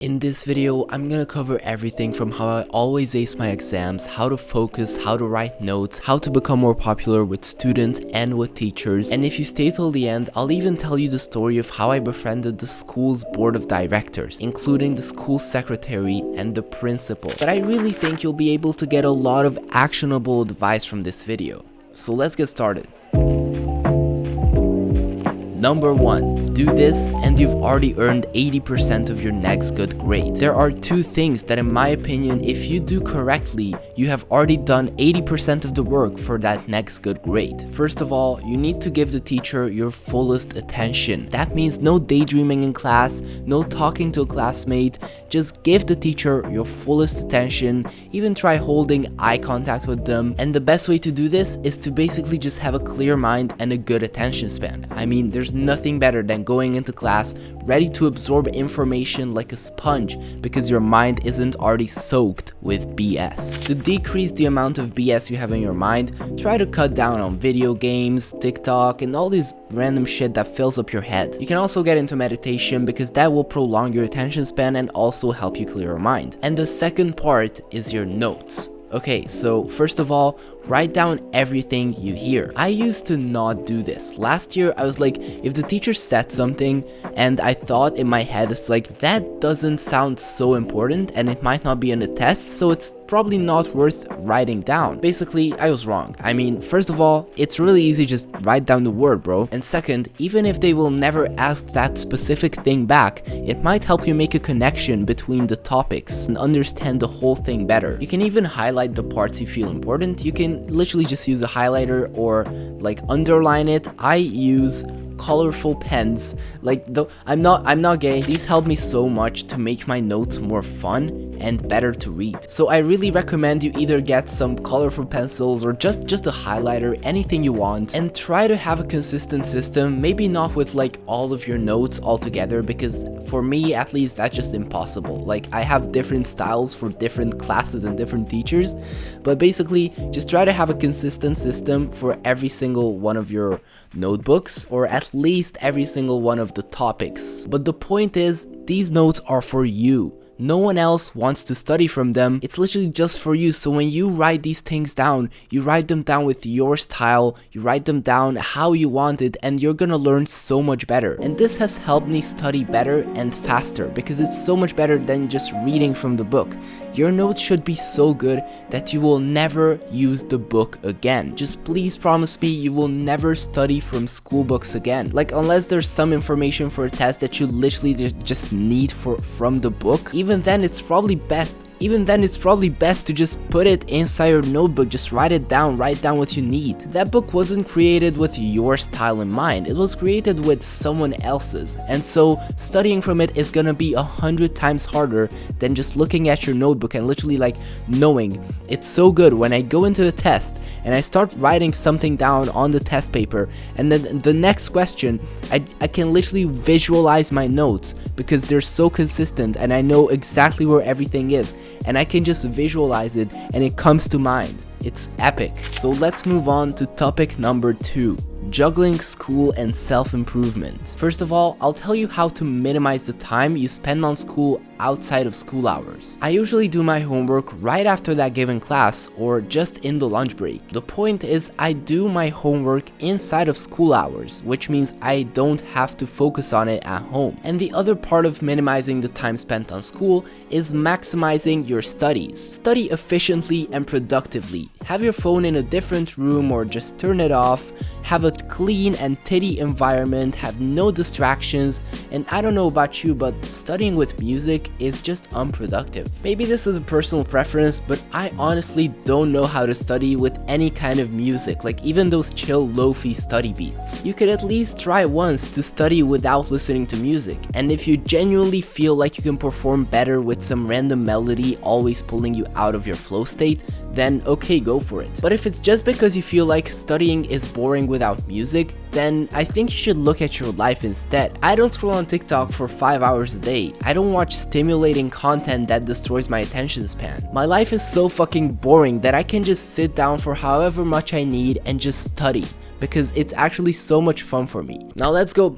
In this video, I'm gonna cover everything from how I always ace my exams, how to focus, how to write notes, how to become more popular with students and with teachers, and if you stay till the end, I'll even tell you the story of how I befriended the school's board of directors, including the school secretary and the principal. But I really think you'll be able to get a lot of actionable advice from this video. So let's get started. Number 1. Do this and you've already earned 80% of your next good grade. There are two things that in my opinion, if you do correctly, you have already done 80% of the work for that next good grade. First of all, you need to give the teacher your fullest attention. That means no daydreaming in class, no talking to a classmate, just give the teacher your fullest attention, even try holding eye contact with them. And the best way to do this is to basically just have a clear mind and a good attention span. I mean, there's nothing better than going into class ready to absorb information like a sponge because your mind isn't already soaked with BS. To decrease the amount of BS you have in your mind, try to cut down on video games, TikTok, and all this random shit that fills up your head. You can also get into meditation because that will prolong your attention span and also help you clear your mind. And the second part is your notes. Okay, so first of all, write down everything you hear. I used to not do this. Last year, I was like, if the teacher said something and I thought in my head, it's like, that doesn't sound so important and it might not be in the test, so it's probably not worth writing down. Basically, I was wrong. I mean, first of all, it's really easy, just write down the word, bro. And second, even if they will never ask that specific thing back, it might help you make a connection between the topics and understand the whole thing better. You can even highlight the parts you feel important. You can literally just use a highlighter or like underline it. I use colorful pens. Like, though I'm not gay, these help me so much to make my notes more fun and better to read. So I really recommend you either get some colorful pencils or just a highlighter, anything you want, and try to have a consistent system. Maybe not with like all of your notes all together, because for me at least that's just impossible. Like, I have different styles for different classes and different teachers, but basically just try to have a consistent system for every single one of your notebooks, or at least every single one of the topics. But the point is, these notes are for you. No one else wants to study from them. It's literally just for you. So when you write these things down, you write them down with your style, you write them down how you want it, and you're gonna learn so much better. And this has helped me study better and faster because it's so much better than just reading from the book. Your notes should be so good that you will never use the book again. Just please promise me you will never study from school books again. Like, unless there's some information for a test that you literally just need from the book, even then it's probably best to just put it inside your notebook. Just write down what you need. That book wasn't created with your style in mind. It was created with someone else's. And so studying from it is gonna be 100 times harder than just looking at your notebook and literally like knowing. It's so good when I go into the test and I start writing something down on the test paper, and then the next question, I can literally visualize my notes because they're so consistent and I know exactly where everything is. And I can just visualize it and it comes to mind. It's epic. So let's move on to topic number 2. Juggling school and self-improvement. First of all, I'll tell you how to minimize the time you spend on school outside of school hours. I usually do my homework right after that given class or just in the lunch break. The point is, I do my homework inside of school hours, which means I don't have to focus on it at home. And the other part of minimizing the time spent on school is maximizing your studies. Study efficiently and productively. Have your phone in a different room or just turn it off. Have a clean and tidy environment, have no distractions, and I don't know about you, but studying with music is just unproductive. Maybe this is a personal preference, but I honestly don't know how to study with any kind of music, like even those chill lo-fi study beats. You could at least try once to study without listening to music, and if you genuinely feel like you can perform better with some random melody always pulling you out of your flow state, then okay, go for it. But if it's just because you feel like studying is boring without music, then I think you should look at your life instead. I don't scroll on TikTok for 5 hours a day. I don't watch stimulating content that destroys my attention span. My life is so fucking boring that I can just sit down for however much I need and just study, because it's actually so much fun for me. Now let's go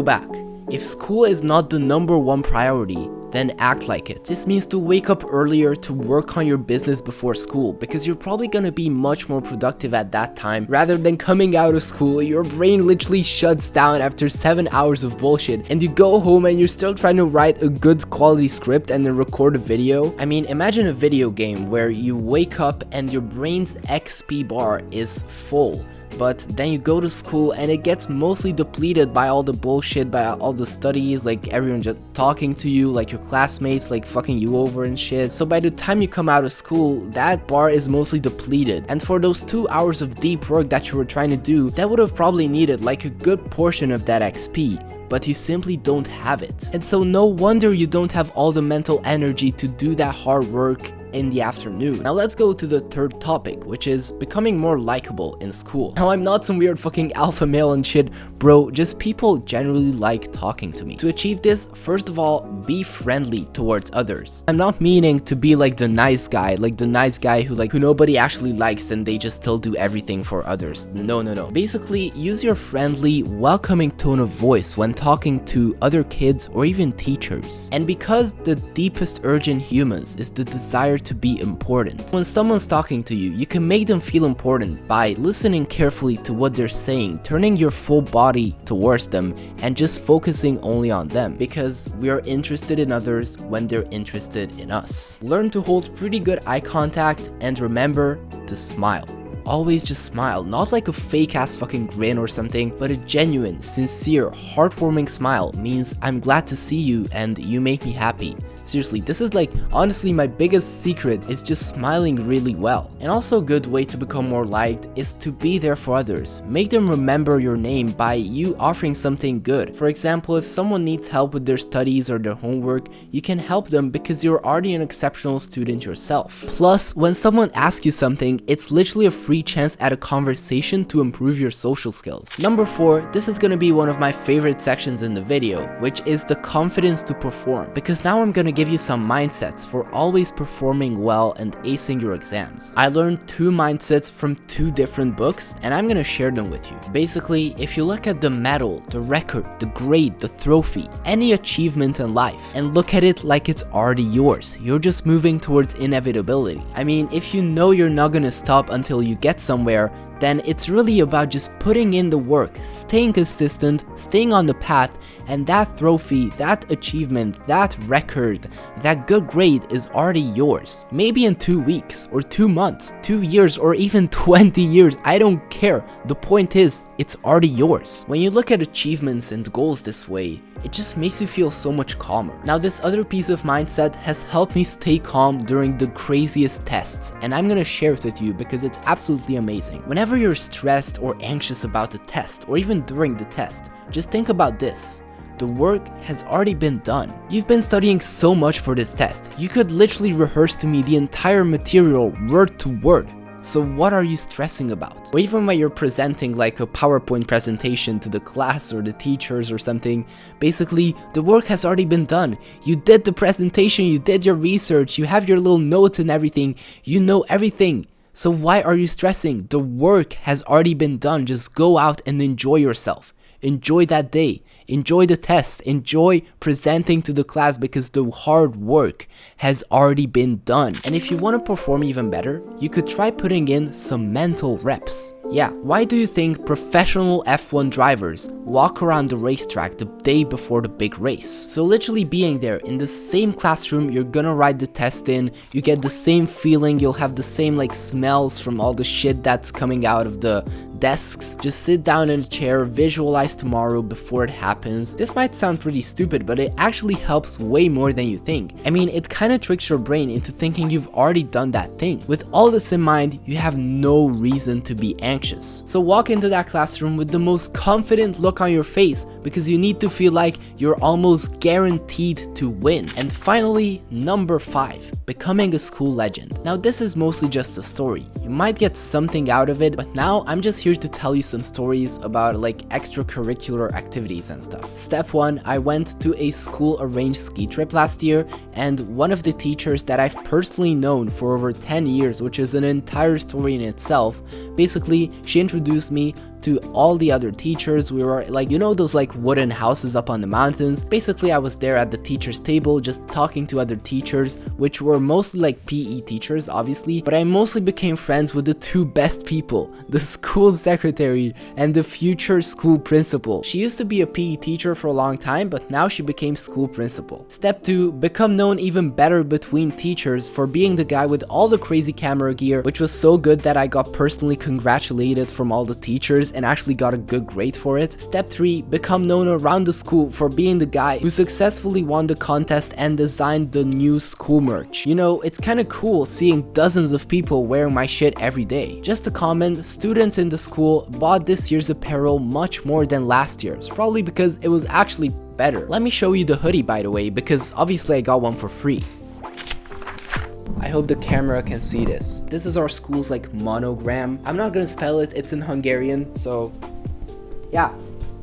back. If school is not the #1 priority, then act like it. This means to wake up earlier to work on your business before school, because you're probably gonna be much more productive at that time rather than coming out of school. Your brain literally shuts down after 7 hours of bullshit, and you go home and you're still trying to write a good quality script and then record a video. I mean, imagine a video game where you wake up and your brain's XP bar is full. But then you go to school and it gets mostly depleted by all the bullshit, by all the studies, like everyone just talking to you, like your classmates like fucking you over and shit. So by the time you come out of school, that bar is mostly depleted. And for those 2 hours of deep work that you were trying to do, that would have probably needed like a good portion of that XP. But you simply don't have it. And so no wonder you don't have all the mental energy to do that hard work in the afternoon. Now let's go to the third topic, which is becoming more likable in school. Now I'm not some weird fucking alpha male and shit, bro, just people generally like talking to me. To achieve this, first of all, be friendly towards others. I'm not meaning to be like the nice guy who nobody actually likes and they just still do everything for others. No. Basically, use your friendly, welcoming tone of voice when talking to other kids or even teachers. And because the deepest urge in humans is the desire to be important, when someone's talking to you, you can make them feel important by listening carefully to what they're saying, turning your full body towards them, and just focusing only on them, because we are interested in others when they're interested in us. Learn to hold pretty good eye contact and remember to smile. Always just smile, not like a fake ass fucking grin or something, but a genuine, sincere, heartwarming smile means I'm glad to see you and you make me happy. Seriously, this is like honestly my biggest secret is just smiling really well. And also a good way to become more liked is to be there for others. Make them remember your name by you offering something good. For example, if someone needs help with their studies or their homework, you can help them because you're already an exceptional student yourself. Plus, when someone asks you something, it's literally a free chance at a conversation to improve your social skills. Number 4, this is gonna be one of my favorite sections in the video, which is the confidence to perform. Because now I'm gonna give you some mindsets for always performing well and acing your exams. I learned 2 mindsets from 2 different books and I'm gonna share them with you. Basically, if you look at the medal, the record, the grade, the trophy, any achievement in life, and look at it like it's already yours, you're just moving towards inevitability. I mean, if you know you're not gonna stop until you get somewhere, then it's really about just putting in the work, staying consistent, staying on the path, and that trophy, that achievement, that record, that good grade is already yours. Maybe in 2 weeks, or 2 months, 2 years, or even 20 years, I don't care. The point is, it's already yours. When you look at achievements and goals this way, it just makes you feel so much calmer. Now this other piece of mindset has helped me stay calm during the craziest tests, and I'm gonna share it with you because it's absolutely amazing. Whenever you're stressed or anxious about the test, or even during the test, just think about this. The work has already been done. You've been studying so much for this test. You could literally rehearse to me the entire material word to word. So what are you stressing about? Or even when you're presenting like a PowerPoint presentation to the class or the teachers or something, basically the work has already been done. You did the presentation, you did your research, you have your little notes and everything, you know everything. So why are you stressing? The work has already been done. Just go out and enjoy yourself. Enjoy that day. Enjoy the test. Enjoy presenting to the class because the hard work has already been done. And if you want to perform even better, you could try putting in some mental reps. Yeah, why do you think professional F1 drivers walk around the racetrack the day before the big race? So literally being there in the same classroom you're gonna write the test in, you get the same feeling, you'll have the same like smells from all the shit that's coming out of the desks. Just sit down in a chair, visualize tomorrow before it happens. This might sound pretty stupid, but it actually helps way more than you think. I mean, it kind of tricks your brain into thinking you've already done that thing. With all this in mind, you have no reason to be anxious. So walk into that classroom with the most confident look on your face because you need to feel like you're almost guaranteed to win. And finally, number 5, becoming a school legend. Now this is mostly just a story. You might get something out of it, but now I'm just here to tell you some stories about like extracurricular activities and stuff. Step 1, I went to a school arranged ski trip last year, and one of the teachers that I've personally known for over 10 years, which is an entire story in itself, basically she introduced me to all the other teachers. We were like, you know, those like wooden houses up on the mountains. Basically, I was there at the teacher's table just talking to other teachers, which were mostly like PE teachers, obviously, but I mostly became friends with the two best people, the school secretary and the future school principal. She used to be a PE teacher for a long time, but now she became school principal. Step 2, become known even better between teachers for being the guy with all the crazy camera gear, which was so good that I got personally congratulated from all the teachers and actually got a good grade for it. Step 3, become known around the school for being the guy who successfully won the contest and designed the new school merch. You know, it's kind of cool seeing dozens of people wearing my shit every day. Just a comment, students in the school bought this year's apparel much more than last year's, probably because it was actually better. Let me show you the hoodie, by the way, because obviously I got one for free. I hope the camera can see this. This is our school's like monogram. I'm not gonna spell it, it's in Hungarian, so yeah,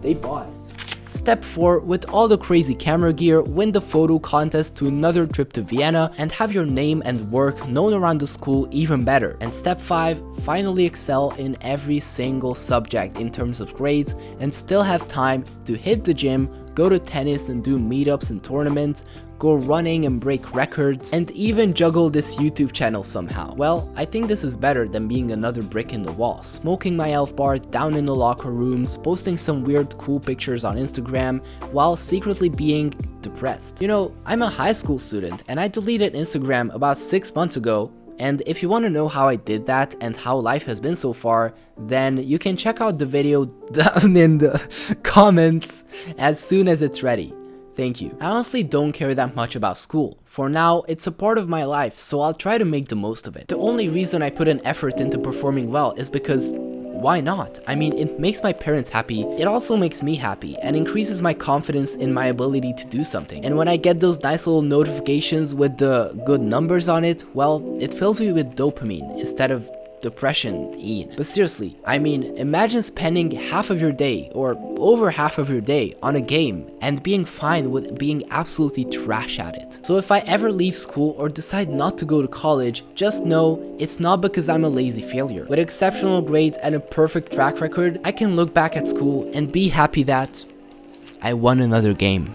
they bought it. Step 4, with all the crazy camera gear, win the photo contest to another trip to Vienna and have your name and work known around the school even better. And step 5, finally excel in every single subject in terms of grades and still have time to hit the gym, go to tennis and do meetups and tournaments, go running and break records, and even juggle this YouTube channel somehow. Well, I think this is better than being another brick in the wall, smoking my Elf bar down in the locker rooms, posting some weird cool pictures on Instagram, while secretly being depressed. You know, I'm a high school student, and I deleted Instagram about 6 months ago, and if you want to know how I did that and how life has been so far, then you can check out the video down in the comments as soon as it's ready. Thank you. I honestly don't care that much about school. For now, it's a part of my life, so I'll try to make the most of it. The only reason I put an effort into performing well is because why not? I mean, it makes my parents happy, it also makes me happy, and increases my confidence in my ability to do something. And when I get those nice little notifications with the good numbers on it, well, it fills me with dopamine instead of depression. But seriously, I mean, imagine spending half of your day or over half of your day on a game and being fine with being absolutely trash at it. So if I ever leave school or decide not to go to college, just know it's not because I'm a lazy failure. With exceptional grades and a perfect track record, I can look back at school and be happy that I won another game.